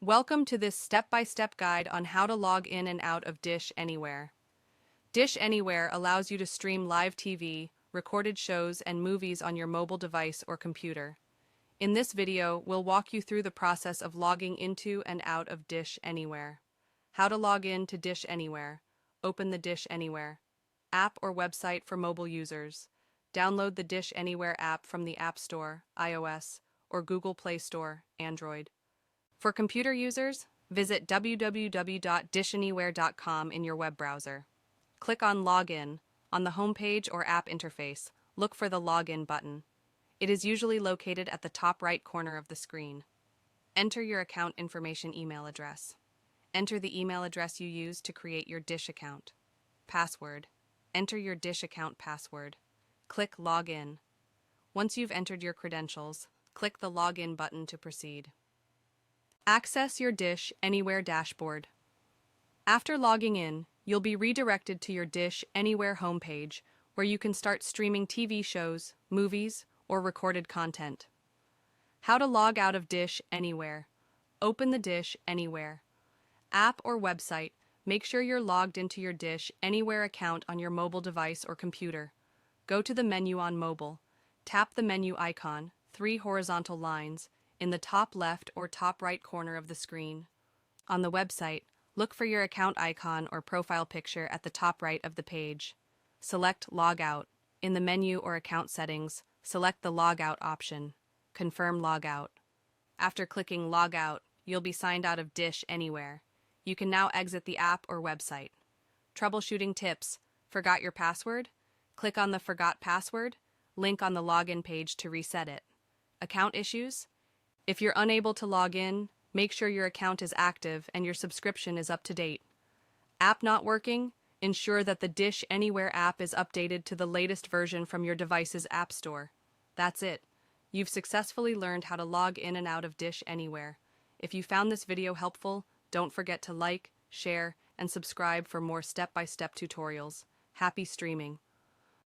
Welcome to this step-by-step guide on how to log in and out of Dish Anywhere. Dish Anywhere allows you to stream live TV, recorded shows, and movies on your mobile device or computer. In this video, we'll walk you through the process of logging into and out of Dish Anywhere. How to log in to Dish Anywhere. Open the Dish Anywhere app or website for mobile users. Download the Dish Anywhere app from the App Store, iOS, or Google Play Store, Android. For computer users, visit www.dishanywhere.com in your web browser. Click on Login. On the homepage or app interface, look for the Login button. It is usually located at the top right corner of the screen. Enter your account information email address. Enter the email address you use to create your Dish account. Password. Enter your Dish account password. Click Login. Once you've entered your credentials, click the Login button to proceed. Access your Dish Anywhere dashboard. After logging in, you'll be redirected to your Dish Anywhere homepage, where you can start streaming TV shows, movies, or recorded content. How to log out of Dish Anywhere. Open the Dish Anywhere app or website. Make sure you're logged into your Dish Anywhere account on your mobile device or computer. Go to the menu on mobile. Tap the menu icon, 3 horizontal lines, in the top left or top right corner of the screen. On the website, look for your account icon or profile picture at the top right of the page. Select Log Out. In the menu or account settings, select the Log Out option. Confirm Log Out. After clicking Log Out, you'll be signed out of Dish Anywhere. You can now exit the app or website. Troubleshooting tips. Forgot your password? Click on the Forgot Password link on the login page to reset it. Account issues? If you're unable to log in, make sure your account is active and your subscription is up to date. App not working? Ensure that the Dish Anywhere app is updated to the latest version from your device's app store. That's it. You've successfully learned how to log in and out of Dish Anywhere. If you found this video helpful, don't forget to like, share, and subscribe for more step-by-step tutorials. Happy streaming!